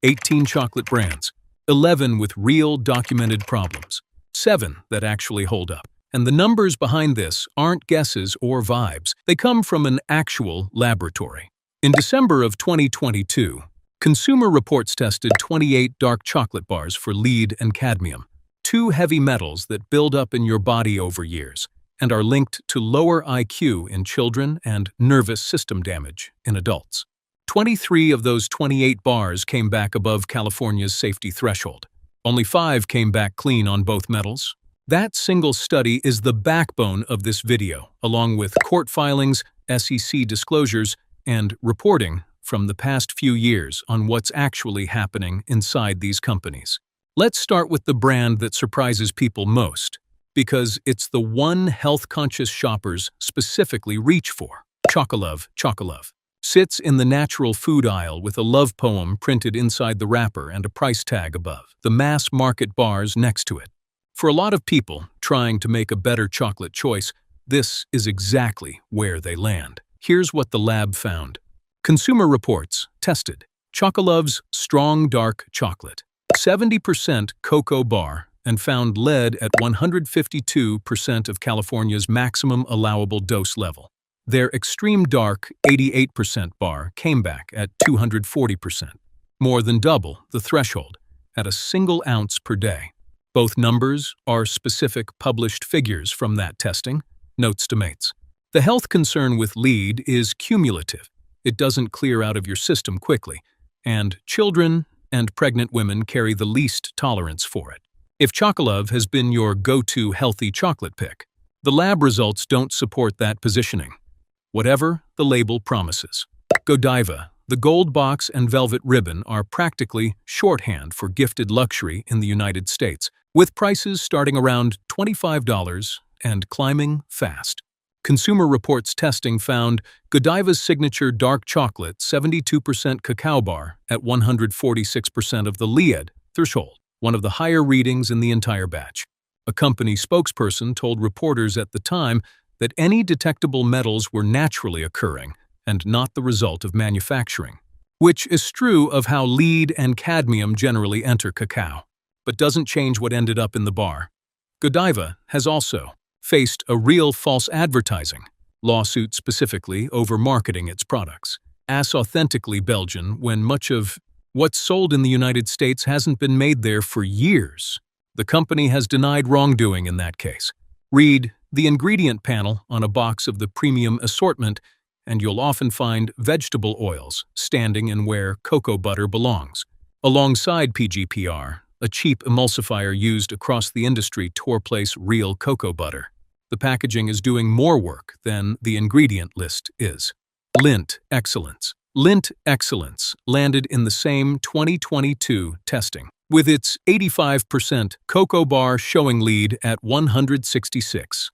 18 chocolate brands, 11 with real documented problems, 7 that actually hold up. And the numbers behind this aren't guesses or vibes. They come from an actual laboratory. In December of 2022, Consumer Reports tested 28 dark chocolate bars for lead and cadmium, two heavy metals that build up in your body over years and are linked to lower IQ in children and nervous system damage in adults. 23 of those 28 bars came back above California's safety threshold. Only 5 came back clean on both metals. That single study is the backbone of this video, along with court filings, SEC disclosures, and reporting from the past few years on what's actually happening inside these companies. Let's start with the brand that surprises people most, because it's the one health-conscious shoppers specifically reach for. Chocolove. Chocolove sits in the natural food aisle with a love poem printed inside the wrapper and a price tag above, the mass market bars next to it. For a lot of people trying to make a better chocolate choice, this is exactly where they land. Here's what the lab found. Consumer Reports tested Chocolove's strong dark chocolate, 70% cocoa bar, and found lead at 152% of California's maximum allowable dose level. Their extreme dark 88% bar came back at 240%, more than double the threshold, at a single ounce per day. Both numbers are specific published figures from that testing, notes to mates. The health concern with lead is cumulative. It doesn't clear out of your system quickly, and children and pregnant women carry the least tolerance for it. If Chocolove has been your go-to healthy chocolate pick, the lab results don't support that positioning, whatever the label promises. Godiva, the gold box and velvet ribbon are practically shorthand for gifted luxury in the United States, with prices starting around $25 and climbing fast. Consumer Reports testing found Godiva's signature dark chocolate 72% cacao bar at 146% of the lead threshold, one of the higher readings in the entire batch. A company spokesperson told reporters at the time that any detectable metals were naturally occurring and not the result of manufacturing, which is true of how lead and cadmium generally enter cacao, but doesn't change what ended up in the bar. Godiva has also faced a real false advertising lawsuit specifically over marketing its products as authentically Belgian when much of what's sold in the United States hasn't been made there for years. The company has denied wrongdoing in that case. Read the ingredient panel on a box of the premium assortment, and you'll often find vegetable oils standing in where cocoa butter belongs. Alongside PGPR, a cheap emulsifier used across the industry to replace real cocoa butter. The packaging is doing more work than the ingredient list is. Lindt Excellence. Lindt Excellence landed in the same 2022 testing, with its 85% cocoa bar showing lead at 166%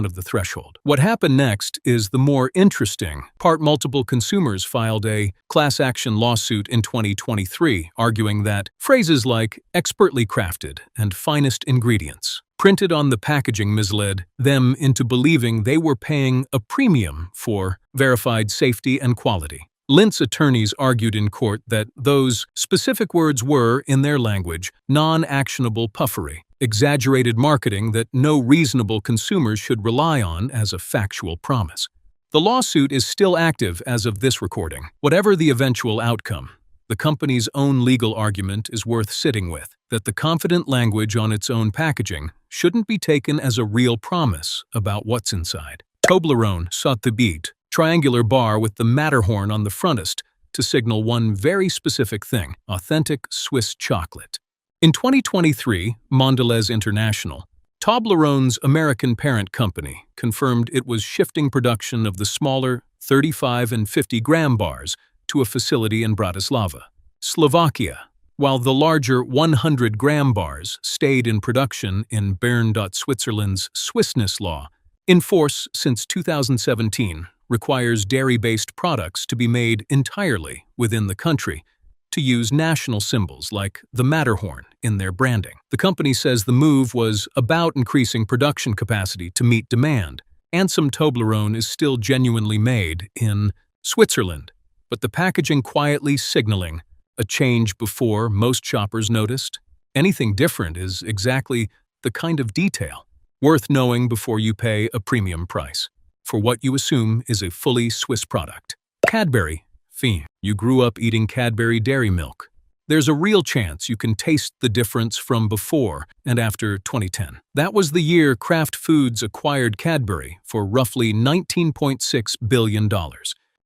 of the threshold. What happened next is the more interesting part. Multiple consumers filed a class action lawsuit in 2023, arguing that phrases like expertly crafted and finest ingredients printed on the packaging misled them into believing they were paying a premium for verified safety and quality. Lindt's attorneys argued in court that those specific words were, in their language, non-actionable puffery, exaggerated marketing that no reasonable consumer should rely on as a factual promise. The lawsuit is still active as of this recording. Whatever the eventual outcome, the company's own legal argument is worth sitting with, that the confident language on its own packaging shouldn't be taken as a real promise about what's inside. Toblerone sought the beat, triangular bar with the Matterhorn on the frontest to signal one very specific thing: authentic Swiss chocolate. In 2023, Mondelez International, Toblerone's American parent company, confirmed it was shifting production of the smaller 35 and 50-gram bars to a facility in Bratislava, Slovakia, while the larger 100-gram bars stayed in production in Bern. Switzerland's Swissness law, in force since 2017, requires dairy-based products to be made entirely within the country to use national symbols like the Matterhorn in their branding. The company says the move was about increasing production capacity to meet demand, and some Toblerone is still genuinely made in Switzerland, but the packaging quietly signaling A change before most shoppers noticed? Anything different is exactly the kind of detail worth knowing before you pay a premium price for what you assume is a fully Swiss product. Cadbury. Fiend. You grew up eating Cadbury dairy milk. There's a real chance you can taste the difference from before and after 2010. That was the year Kraft Foods acquired Cadbury for roughly $19.6 billion,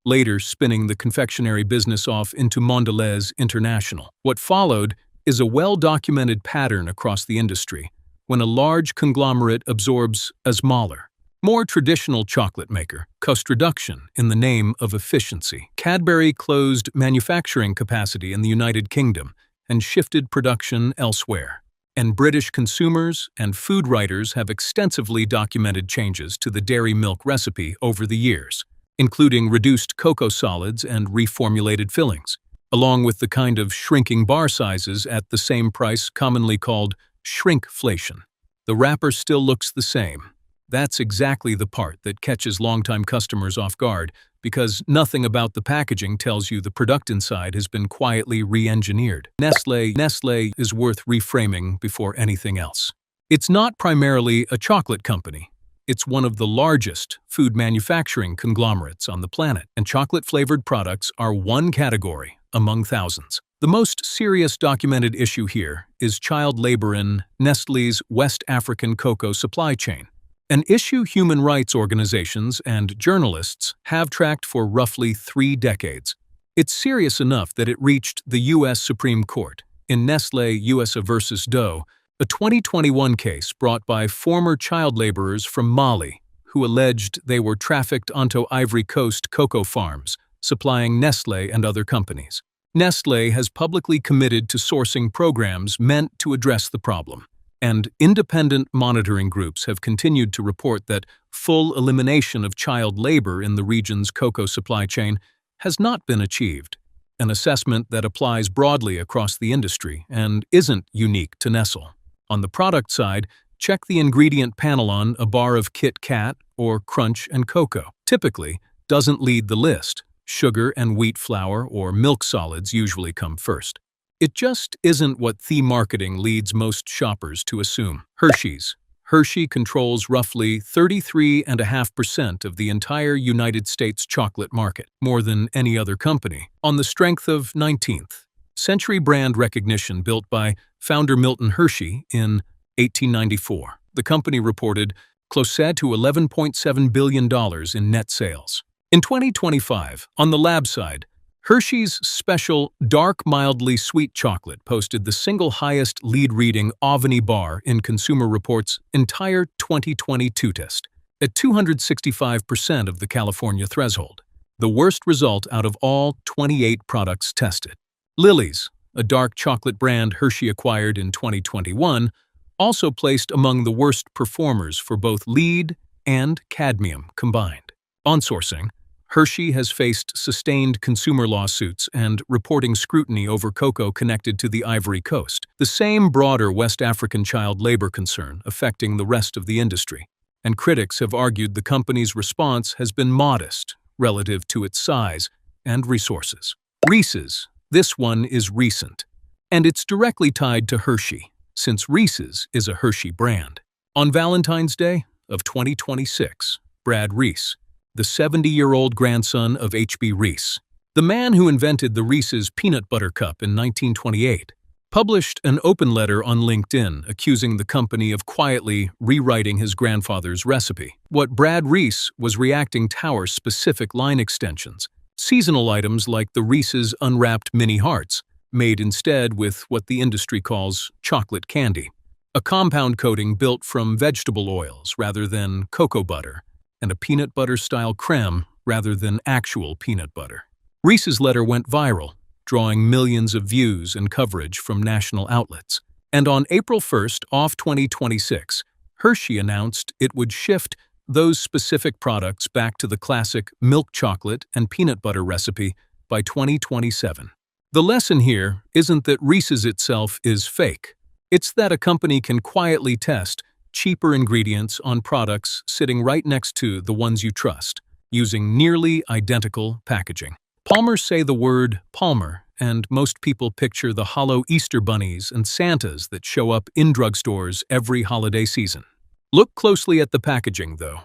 later spinning the confectionery business off into Mondelez International. What followed is a well-documented pattern across the industry when a large conglomerate absorbs a smaller, more traditional chocolate maker, cost reduction in the name of efficiency. Cadbury closed manufacturing capacity in the United Kingdom and shifted production elsewhere. And British consumers and food writers have extensively documented changes to the dairy milk recipe over the years, including reduced cocoa solids and reformulated fillings, along with the kind of shrinking bar sizes at the same price commonly called shrinkflation. The wrapper still looks the same. That's exactly the part that catches longtime customers off guard, because nothing about the packaging tells you the product inside has been quietly re-engineered. Nestlé is worth reframing before anything else. It's not primarily a chocolate company. It's one of the largest food manufacturing conglomerates on the planet, and chocolate-flavored products are one category among thousands. The most serious documented issue here is child labor in Nestlé's West African cocoa supply chain, an issue human rights organizations and journalists have tracked for roughly 3 decades. It's serious enough that it reached the U.S. Supreme Court in Nestlé USA versus Doe, a 2021 case brought by former child laborers from Mali who alleged they were trafficked onto Ivory Coast cocoa farms, supplying Nestlé and other companies. Nestlé has publicly committed to sourcing programs meant to address the problem, and independent monitoring groups have continued to report that full elimination of child labor in the region's cocoa supply chain has not been achieved, an assessment that applies broadly across the industry and isn't unique to Nestlé. On the product side, check the ingredient panel on a bar of Kit Kat or Crunch and Cocoa. Typically, doesn't lead the list. Sugar and wheat flour or milk solids usually come first. It just isn't what theme marketing leads most shoppers to assume. Hershey controls roughly 33.5% of the entire United States chocolate market, more than any other company, on the strength of 19th century brand recognition built by founder Milton Hershey in 1894. The company reported close to $11.7 billion in net sales. In 2025, on the lab side, Hershey's special dark mildly sweet chocolate posted the single highest lead reading Avani bar in Consumer Reports' entire 2022 test, at 265% of the California threshold, the worst result out of all 28 products tested. Lily's, a dark chocolate brand Hershey acquired in 2021, also placed among the worst performers for both lead and cadmium combined. On sourcing, Hershey has faced sustained consumer lawsuits and reporting scrutiny over cocoa connected to the Ivory Coast, the same broader West African child labor concern affecting the rest of the industry. And critics have argued the company's response has been modest relative to its size and resources. Reese's. This one is recent, and it's directly tied to Hershey, since Reese's is a Hershey brand. On Valentine's Day of 2026, Brad Reese, the 70-year-old grandson of H.B. Reese, the man who invented the Reese's peanut butter cup in 1928, published an open letter on LinkedIn accusing the company of quietly rewriting his grandfather's recipe. What Brad Reese was reacting to specific line extensions, seasonal items like the Reese's unwrapped mini hearts, made instead with what the industry calls chocolate candy, a compound coating built from vegetable oils rather than cocoa butter, and a peanut butter-style creme rather than actual peanut butter. Reese's letter went viral, drawing millions of views and coverage from national outlets. And on April 1st, 2026, Hershey announced it would shift those specific products back to the classic milk chocolate and peanut butter recipe by 2027. The lesson here isn't that Reese's itself is fake. It's that a company can quietly test cheaper ingredients on products sitting right next to the ones you trust, using nearly identical packaging. Palmers say the word Palmer and most people picture the hollow Easter bunnies and Santas that show up in drugstores every holiday season. Look closely at the packaging, though,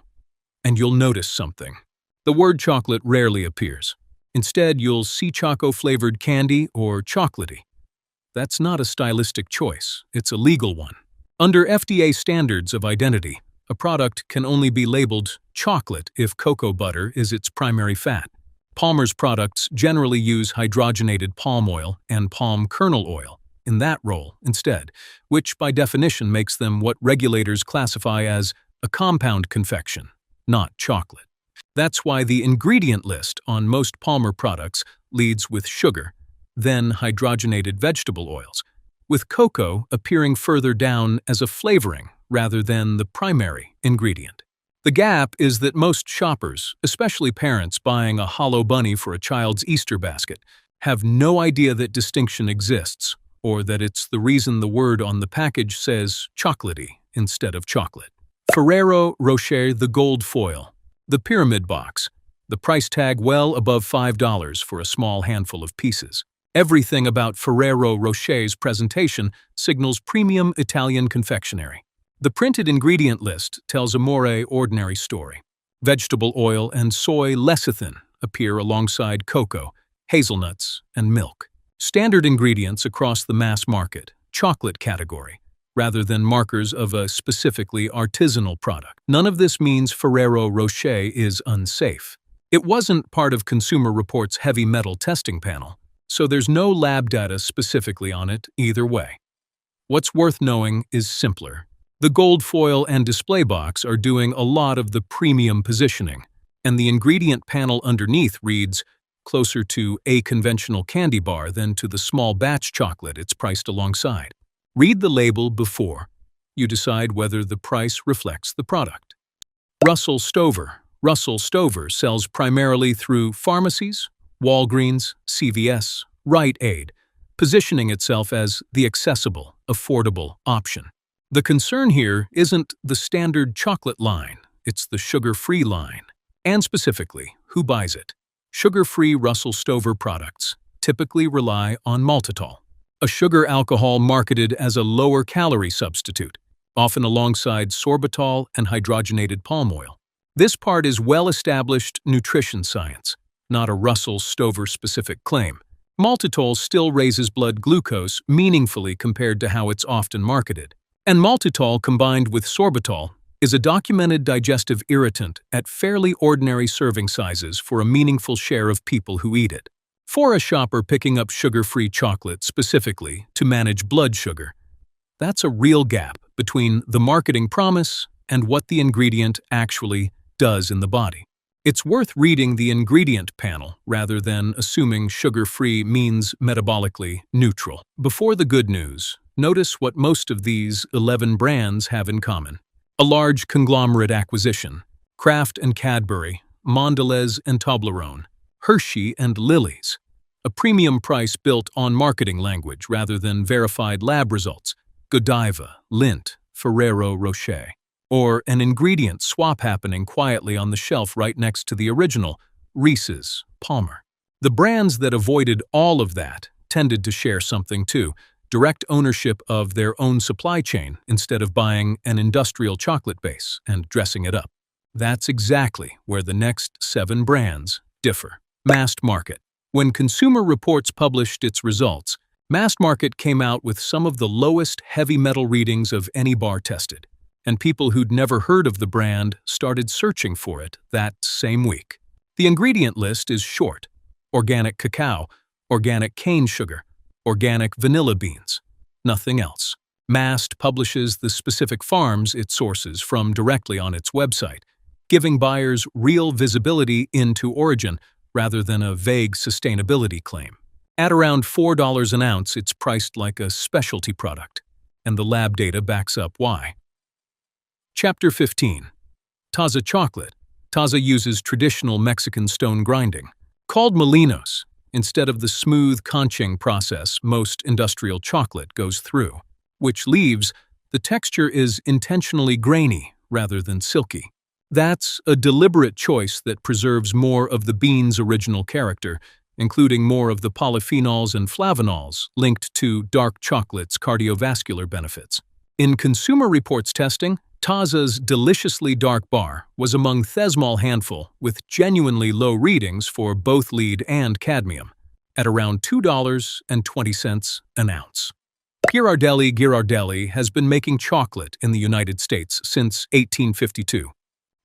and you'll notice something. The word chocolate rarely appears. Instead, you'll see choco-flavored candy or chocolaty. That's not a stylistic choice, it's a legal one. Under FDA standards of identity, a product can only be labeled chocolate if cocoa butter is its primary fat. Palmer's products generally use hydrogenated palm oil and palm kernel oil in that role instead, which by definition makes them what regulators classify as a compound confection, not chocolate. That's why the ingredient list on most Palmer products leads with sugar, then hydrogenated vegetable oils, with cocoa appearing further down as a flavoring rather than the primary ingredient. The gap is that most shoppers, especially parents buying a hollow bunny for a child's Easter basket, have no idea that distinction exists, or that it's the reason the word on the package says chocolaty instead of chocolate. Ferrero Rocher the gold foil, the pyramid box, the price tag well above $5 for a small handful of pieces. Everything about Ferrero Rocher's presentation signals premium Italian confectionery. The printed ingredient list tells a more ordinary story. Vegetable oil and soy lecithin appear alongside cocoa, hazelnuts, and milk. Standard ingredients across the mass market, chocolate category, rather than markers of a specifically artisanal product. None of this means Ferrero Rocher is unsafe. It wasn't part of Consumer Reports' heavy metal testing panel, so there's no lab data specifically on it either way. What's worth knowing is simpler. The gold foil and display box are doing a lot of the premium positioning, and the ingredient panel underneath reads closer to a conventional candy bar than to the small batch chocolate it's priced alongside. Read the label before you decide whether the price reflects the product. Russell Stover. Russell Stover sells primarily through pharmacies, Walgreens, CVS, Rite Aid, positioning itself as the accessible, affordable option. The concern here isn't the standard chocolate line, it's the sugar-free line. And specifically, who buys it? Sugar-free Russell Stover products typically rely on maltitol, a sugar alcohol marketed as a lower-calorie substitute, often alongside sorbitol and hydrogenated palm oil. This part is well-established nutrition science, not a Russell Stover-specific claim. Maltitol still raises blood glucose meaningfully compared to how it's often marketed. And maltitol combined with sorbitol is a documented digestive irritant at fairly ordinary serving sizes for a meaningful share of people who eat it. For a shopper picking up sugar-free chocolate specifically to manage blood sugar, that's a real gap between the marketing promise and what the ingredient actually does in the body. It's worth reading the ingredient panel rather than assuming sugar-free means metabolically neutral. Before the good news, notice what most of these 11 brands have in common. A large conglomerate acquisition, Kraft and Cadbury, Mondelez and Toblerone, Hershey and Lily's. A premium price built on marketing language rather than verified lab results, Godiva, Lindt, Ferrero Rocher. Or an ingredient swap happening quietly on the shelf right next to the original, Reese's, Palmer. The brands that avoided all of that tended to share something too: direct ownership of their own supply chain instead of buying an industrial chocolate base and dressing it up. That's exactly where the next 7 brands differ. Mast Market. When Consumer Reports published its results, Mast Market came out with some of the lowest heavy metal readings of any bar tested, and people who'd never heard of the brand started searching for it that same week. The ingredient list is short: organic cacao, organic cane sugar, organic vanilla beans, nothing else. Mast publishes the specific farms it sources from directly on its website, giving buyers real visibility into origin rather than a vague sustainability claim. At around $4 an ounce, it's priced like a specialty product, and the lab data backs up why. Chapter 15. Taza chocolate. Taza uses traditional Mexican stone grinding, called molinos, instead of the smooth conching process most industrial chocolate goes through, which leaves the texture is intentionally grainy rather than silky. That's a deliberate choice that preserves more of the bean's original character including more of the polyphenols and flavonols linked to dark chocolate's cardiovascular benefits. In Consumer Reports testing, Taza's deliciously dark bar was among Thesmol handful with genuinely low readings for both lead and cadmium, at around $2.20 an ounce. Ghirardelli has been making chocolate in the United States since 1852,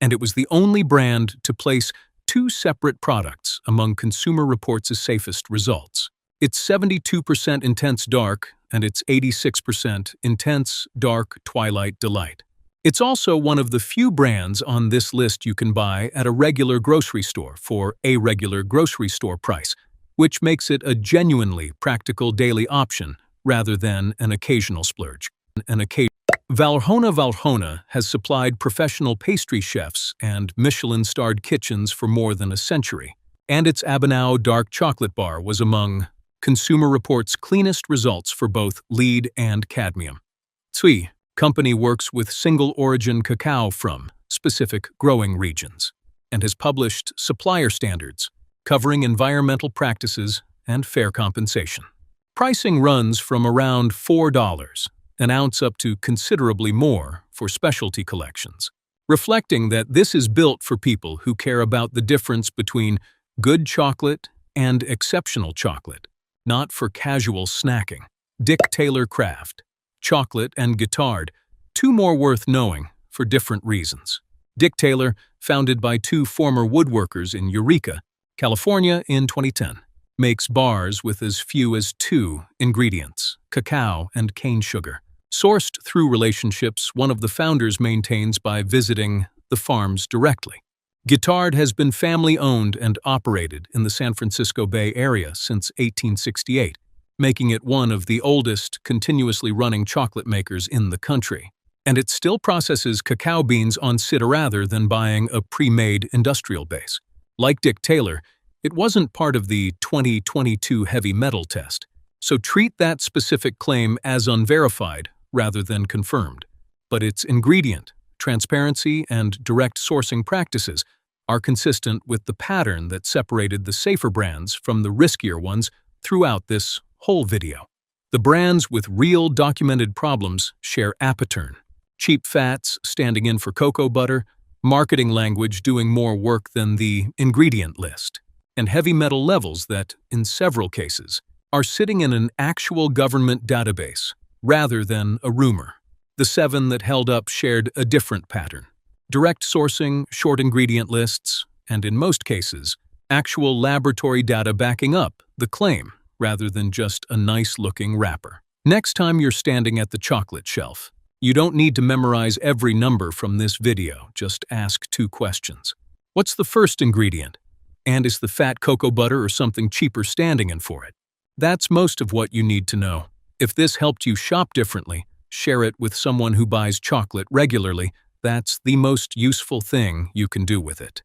and it was the only brand to place two separate products among Consumer Reports' safest results. Its 72% intense dark and its 86% intense dark twilight delight. It's also one of the few brands on this list you can buy at a regular grocery store for a regular grocery store price, which makes it a genuinely practical daily option rather than an occasional splurge. Valrhona has supplied professional pastry chefs and Michelin-starred kitchens for more than a century, and its Abinao dark chocolate bar was among Consumer Reports' cleanest results for both lead and cadmium. Tsui company works with single-origin cacao from specific growing regions and has published supplier standards covering environmental practices and fair compensation. Pricing runs from around $4 an ounce up to considerably more for specialty collections, reflecting that this is built for people who care about the difference between good chocolate and exceptional chocolate, not for casual snacking. Dick Taylor Craft, chocolate and Guittard, two more worth knowing for different reasons. Dick Taylor, founded by two former woodworkers in Eureka, California in 2010, makes bars with as few as 2 ingredients, cacao and cane sugar. Sourced through relationships one of the founders maintains by visiting the farms directly. Guittard has been family-owned and operated in the San Francisco Bay Area since 1868, making it one of the oldest continuously running chocolate makers in the country. And it still processes cacao beans on site rather than buying a pre-made industrial base. Like Dick Taylor, it wasn't part of the 2022 heavy metal test, so treat that specific claim as unverified rather than confirmed. But its ingredient, transparency, and direct sourcing practices are consistent with the pattern that separated the safer brands from the riskier ones throughout this whole video. The brands with real documented problems share apattern, cheap fats standing in for cocoa butter, marketing language doing more work than the ingredient list, and heavy metal levels that, in several cases, are sitting in an actual government database rather than a rumor. The 7 that held up shared a different pattern: direct sourcing, short ingredient lists, and in most cases, actual laboratory data backing up the claim rather than just a nice-looking wrapper. Next time you're standing at the chocolate shelf, you don't need to memorize every number from this video, just ask 2 questions. What's the first ingredient? And is the fat cocoa butter or something cheaper standing in for it? That's most of what you need to know. If this helped you shop differently, share it with someone who buys chocolate regularly. That's the most useful thing you can do with it.